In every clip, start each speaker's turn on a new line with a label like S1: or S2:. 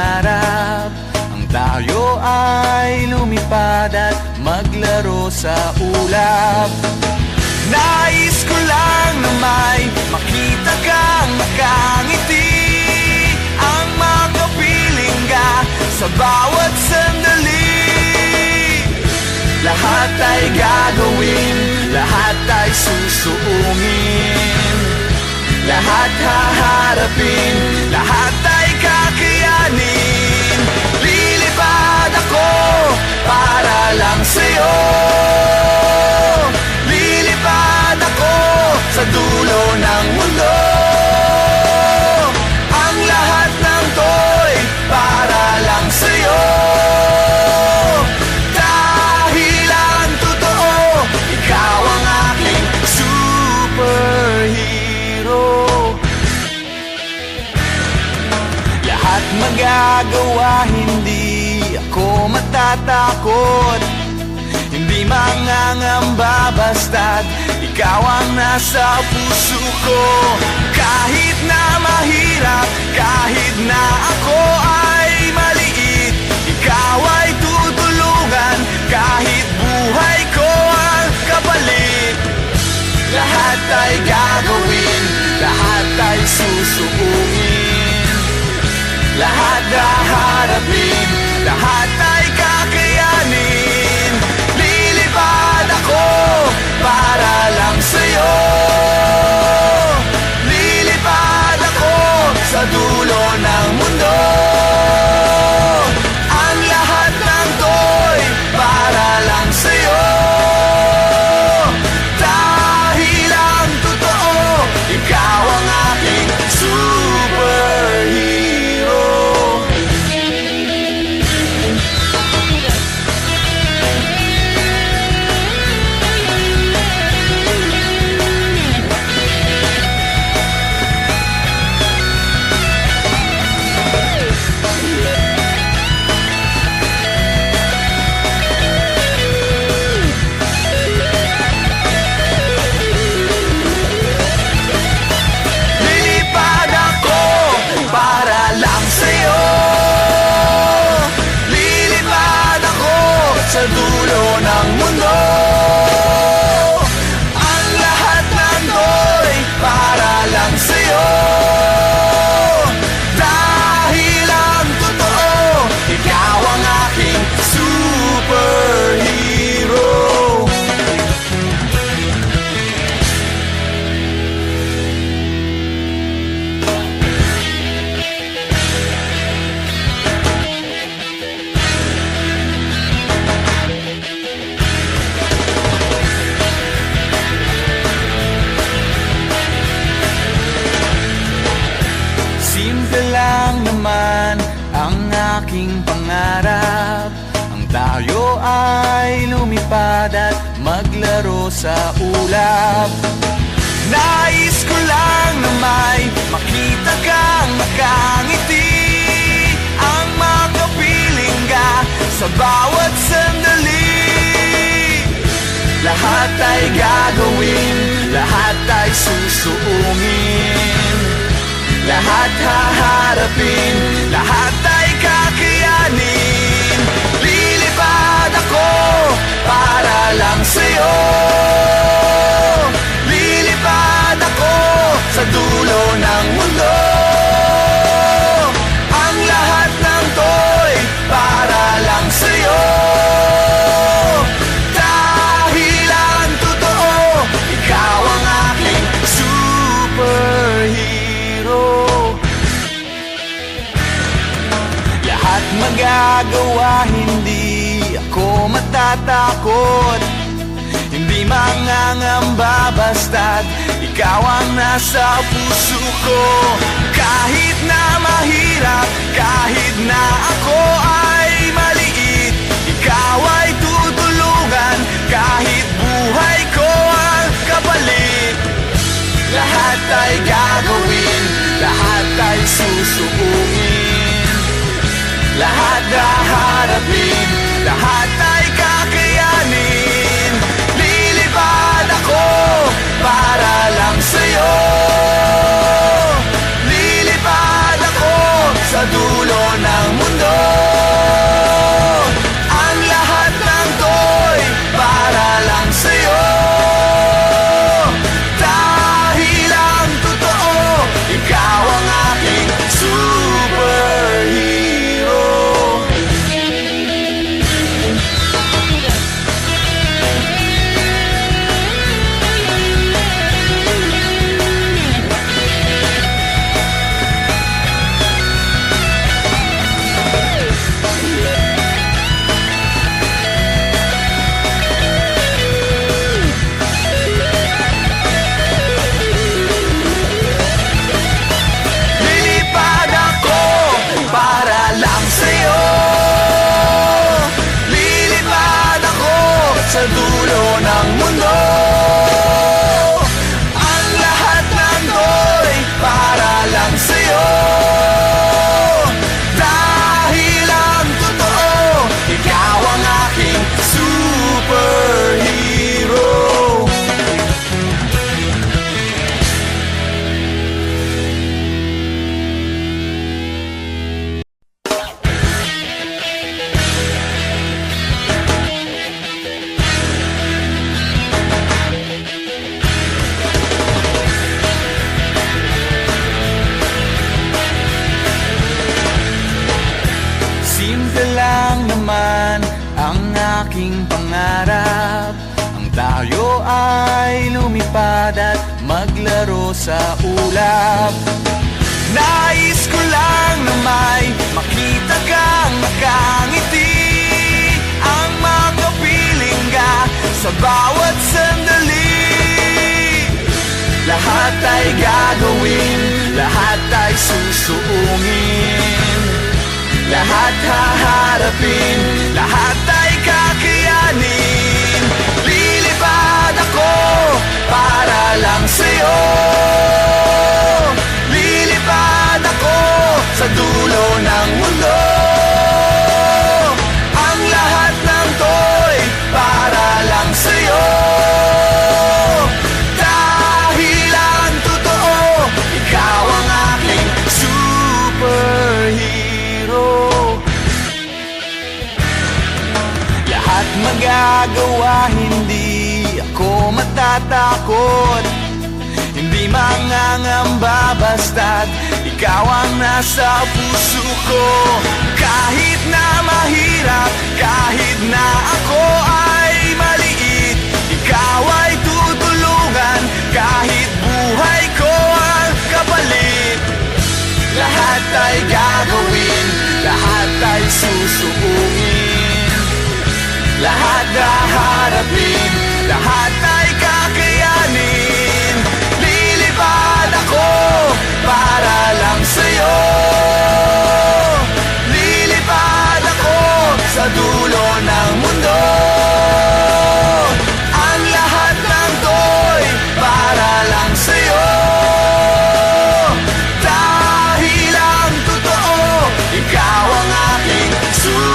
S1: pangarap ang tayo ay lumipad at maglaro sa ulap. Nais ko lang na may makita kang nakangiti, ang makapiling ka sa bawat sandali. Lahat ay gagawin, lahat ay susuungin, lahat haharapin, lahat ay kakayanin. Lilipad ako para lang sa'yo, lilipad ako sa dulo ng mundo. Ang lahat ng to'y para lang sa'yo, dahil ang totoo, ikaw ang aking superhero. Lahat magagawa, hindi ako matatakot, hindi mangangamba basta't ikaw ang nasa puso ko. Kahit na mahirap, kahit na ako ay maliit, ikaw ay tutulungan, kahit buhay ko ang kapalit. Lahat ay gagawin, lahat ay susuungin, lahat haharapin, lahat ay kakayanin. Lilipad ako para lang sa'yo, lilipad ako sa dulo ng mundo. Ang lahat ng to'y para lang sa'yo, dahil ang totoo, ikaw ang aking superhero. Lilipad ako para lang sa'yo, lilipad ako sa dulo ng mundo. Ang lahat ng to'y para lang sa'yo, dahil ang totoo, ikaw ang aking superhero. Simple lang naman ang aking pangarap, ang tayo ay lumipad at maglaro sa ulap. Nais ko lang na may makita kang nakangiti, ang makapiling ka sa bawat sandali. Lahat ay gagawin, lahat ay susuungin, lahat haharapin, lahat ay kakayanin. Lilipad ako para lang sa'yo, lilipad ako sa dulo ng mundo. Ang lahat ng to'y para lang sa'yo, dahil ang totoo, ikaw ang aking superhero. Lahat magagawa, hindi ako matatakot, hindi mangangamba basta't ikaw ang nasa puso ko. Kahit na mahirap, kahit na ako ay maliit, ikaw ay tutulungan, kahit buhay ko ang kapalit. Lahat ay gagawin, lahat ay susuungin, lahat haharapin, lahat ay kakayanin. Lilipad ako para lang sa'yo, lilipad ako sa dulo ng maglaro sa ulap. Nais ko lang na may makita kang nakangiti, ang makapiling ka sa bawat sandali. Lahat ay gagawin, lahat ay susuungin, lahat haharapin, lahat ay kakayanin. Lilipad ako para lang sa'yo, lilipad ako sa dulo ng mundo. Ang lahat ng to'y para lang sa'yo, dahil ang totoo, ikaw ang aking superhero. Lahat magagawa, hindi ako matatakot, hindi mangangamba basta't ikaw ang nasa puso ko. Kahit na mahirap, kahit na ako ay maliit, ikaw ay tutulungan, kahit buhay ko ang kapalit. Lahat ay gagawin, lahat ay susuungin, lahat haharapin, lahat ay kakayanin. Lilipad ako para lang sa'yo, lilipad ako sa dulo ng mundo. Ang lahat ng to'y para lang sa'yo, dahil ang totoo, ikaw ang aking superhero.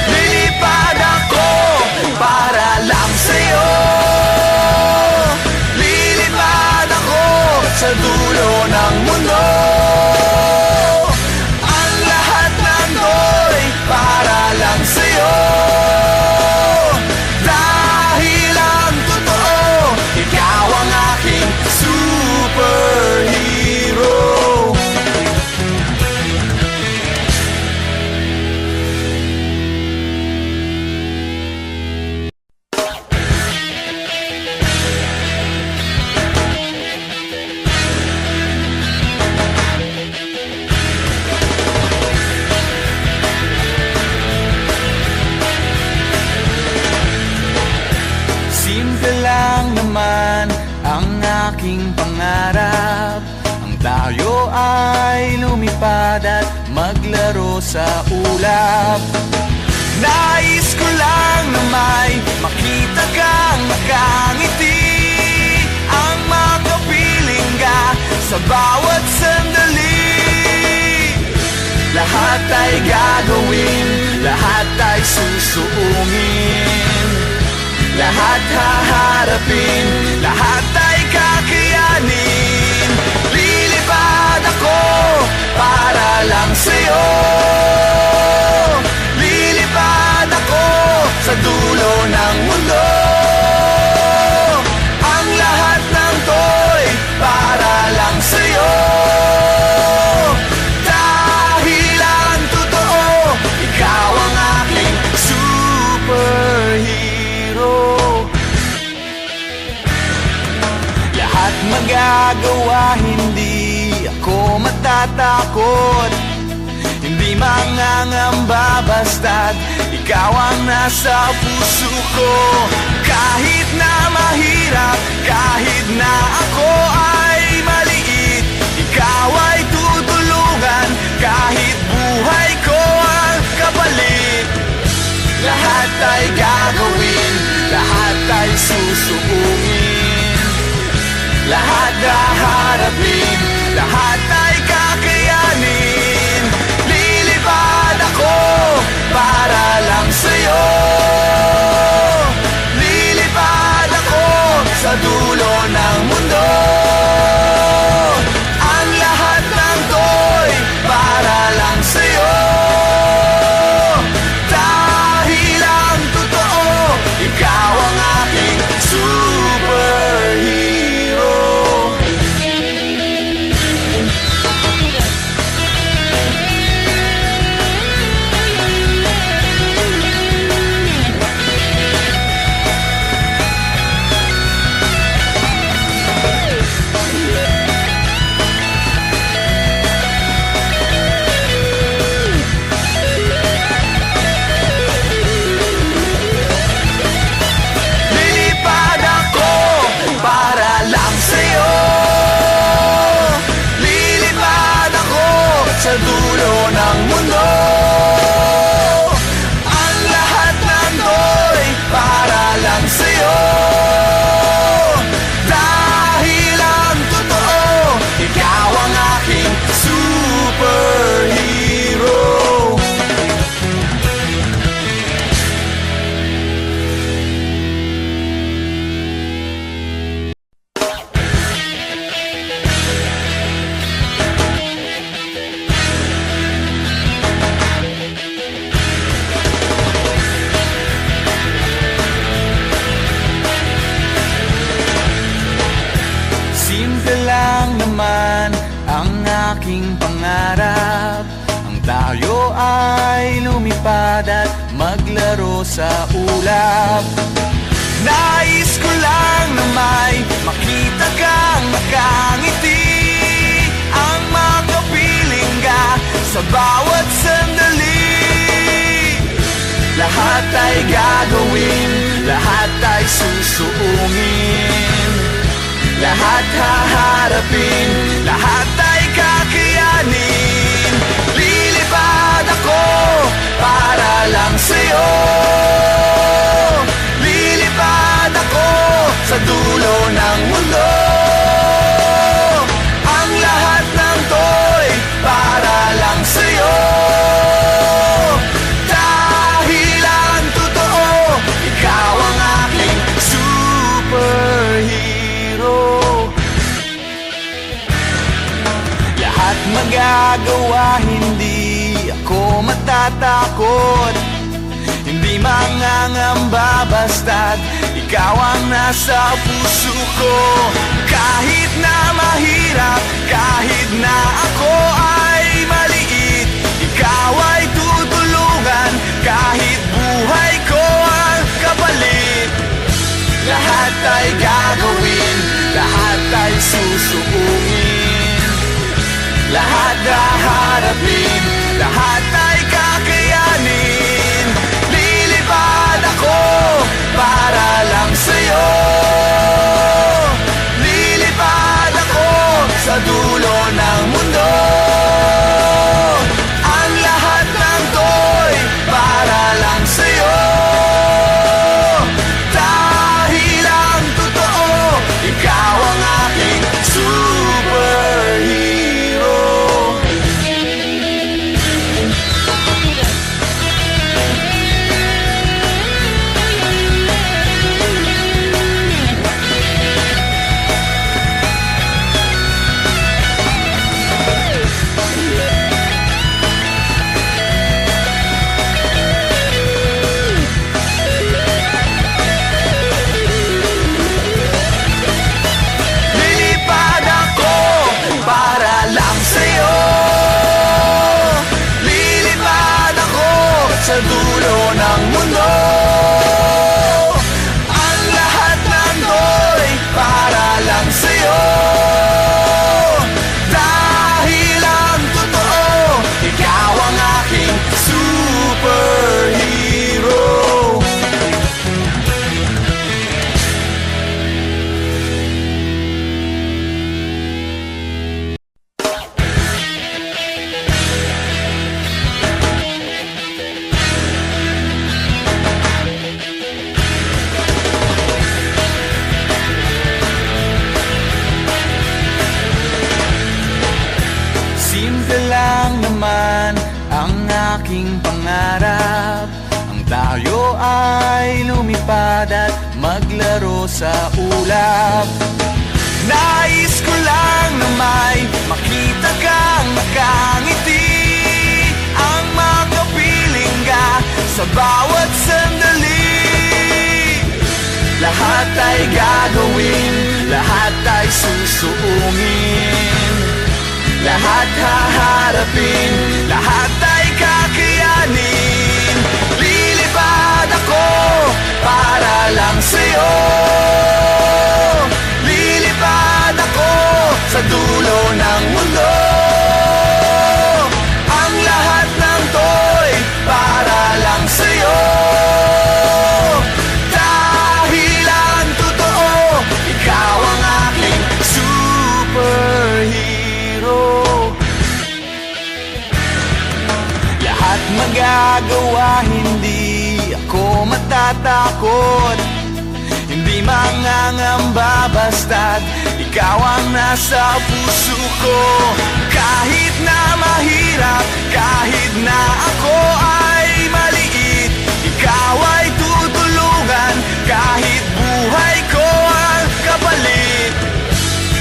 S1: Lilipad ako para lang sa'yo, lilipad ako sa dulo ng mundo. Ang lahat ng to'y para lang sa'yo, dahil ang totoo, ikaw ang aking superhero. Simple lang naman ang aking pangarap, ang tayo ay lumipad at maglaro sa ulap. Nais ko lang na may makita kang nakangiti, ang makapiling ka sa bawat sandali. Lahat ay gagawin, lahat ay susuungin, lahat haharapin, lahat ay kakayanin. Lilipad ako para lang sa'yo, lilipad ako sa dulo ng mundo. Ang lahat ng to'y para lang sa'yo, dahil ang totoo, ikaw ang aking superhero. Lahat magagawa, hindi ako matatakot, hindi mangangamba basta't ikaw ang nasa puso ko. Kahit na mahirap, kahit na ako ay maliit, ikaw ay tutulungan, kahit buhay ko ang kapalit. Lahat ay gagawin, lahat ay susuungin, lahat haharapin, lahat ay kakayanin. Lilipad ako para lang sa'yo, lilipad ako sa dulo ng mundo. Ang aking pangarap, ang tayo ay lumipad at maglaro sa ulap. Nais ko lang na may makita kang nakangiti, ang makapiling ka sa bawat sandali. Lahat ay gagawin, lahat ay susuungin, lahat haharapin, lahat ay kakayanin. Lilipad ako para lang sa'yo, lilipad ako sa dulo ng mundo. Ang lahat ng to'y para lang sa'yo, dahil ang totoo, ikaw ang aking superhero. Lahat magagawa, hindi ako matatakot, hindi mangangamba basta't ikaw ang nasa puso ko. Kahit na mahirap, kahit na ako ay maliit, ikaw ay tutulungan, kahit buhay ko ang kapalit. Lahat ay gagawin, lahat ay susuungin, lahat haharapin, lahat ay kakayanin. Lilipad ako para lang sa'yo, lilipad ako sa dulo ng mundo. Ang lahat ng to'y para lang sa'yo, dahil ang totoo, ikaw ang aking superhero. Lilipad ako para lang sa'yo, lilipad ako sa dulo ng mundo. Ang lahat ng to'y para lang sa'yo, dahil ang totoo, ikaw ang aking superhero. Simple lang naman ang aking pangarap, ang tayo ay lumipad at maglaro sa ulap. Nais ko lang na may makita kang nakangiti, ang makapiling ka sa bawat sandali. Lahat ay gagawin, lahat ay susuungin, lahat haharapin, lahat ay kakayanin. Lilipad ako para lang sa'yo, lilipad ako sa dulo ng mundo. Ang lahat ng to'y para lang sa'yo, dahil ang totoo, ikaw ang aking superhero. Lahat magagawa, hindi ako matatakot, hindi mangangamba basta't ikaw ang nasa puso ko. Kahit na mahirap, kahit na ako ay maliit, ikaw ay tutulungan, kahit buhay ko ang kapalit.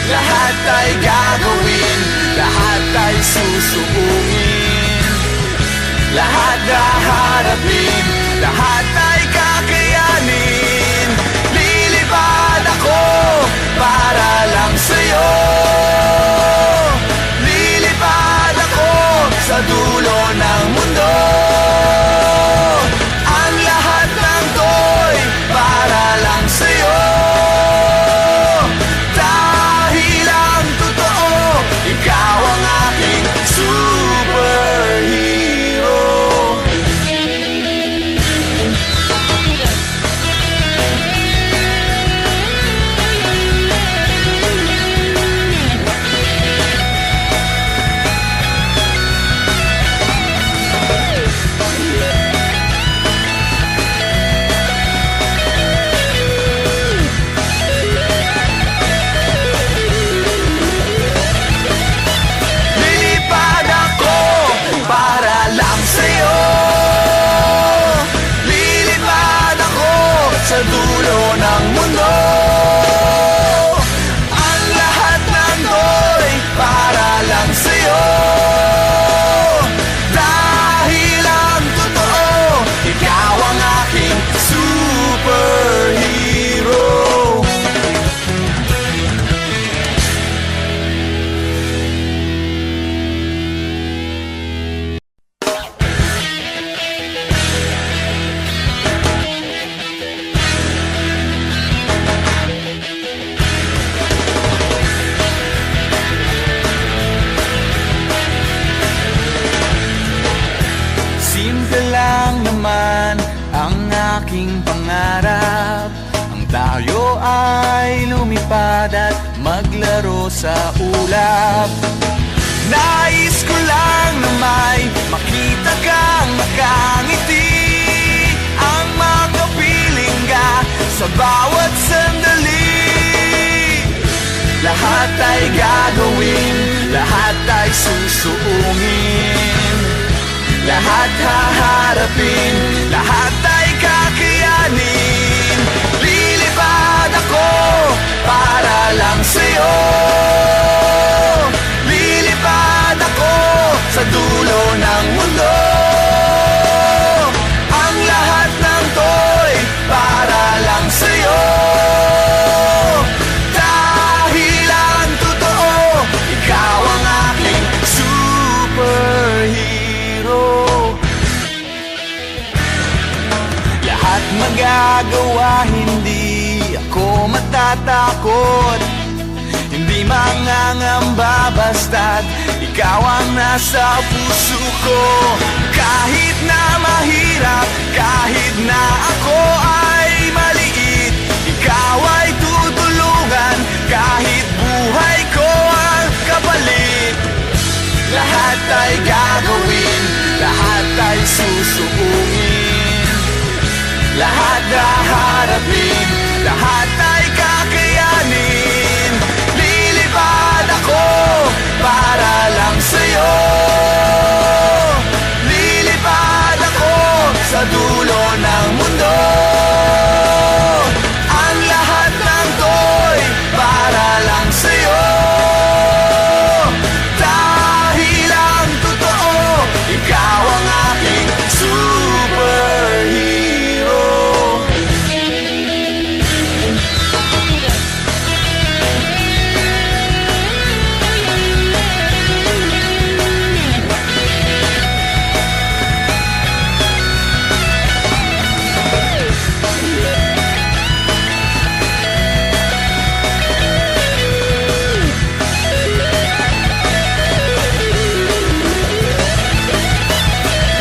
S1: Lahat ay gagawin, lahat ay susuungin, lahat haharapin, lahat ay kakayanin. Lilipad ako para lang sa'yo, lilipad lumipad at maglaro sa ulap. Nais ko lang na may makita kang nakangiti, ang makapiling ka sa bawat sandali. Lahat ay gagawin, lahat ay susuungin, lahat haharapin, lahat ay kakayanin. Lilipad ako para lang sa'yo, lilipad ako sa dulo ng mundo. Ang lahat ng to'y para lang sa'yo, dahil ang totoo, ikaw ang aking superhero. Lahat magagawa, hindi ako matatakot, hindi mangangamba basta't ikaw ang nasa puso ko. Kahit na mahirap, kahit na ako ay maliit, ikaw ay tutulungan, kahit buhay ko ang kapalit. Lahat ay gagawin, lahat ay susuungin, lahat haharapin, lahat ay kakayanin. Lilipad ako para lang sa'yo, lilipad ako sa dulo ng mundo. Ang lahat ng to'y para lang sa'yo, dahil ang totoo, ikaw ang aking superhero.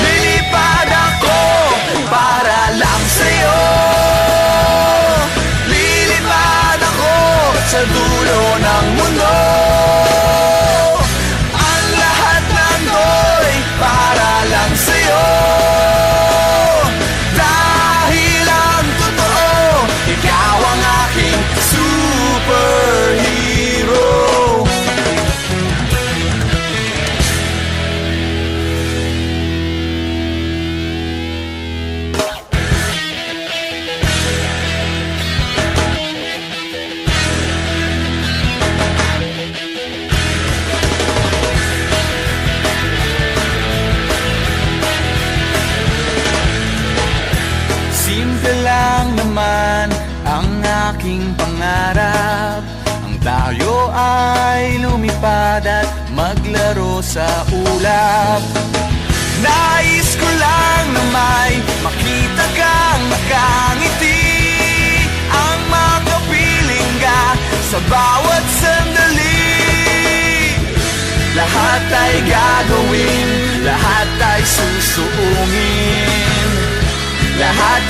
S1: Lilipad ako para lang sa'yo, lilipad ako sa dulo ng mundo. Ang lahat ng to'y para lang sa'yo, dahil ang totoo, ikaw ang aking superhero. Simple lang naman ang aking pangarap, ang tayo ay lumipad at maglaro sa ulap. Nais ko lang na may makita kang nakangiti, ang makapiling ka sa bawat sandali. Lahat ay gagawin, lahat ay susuungin, lahat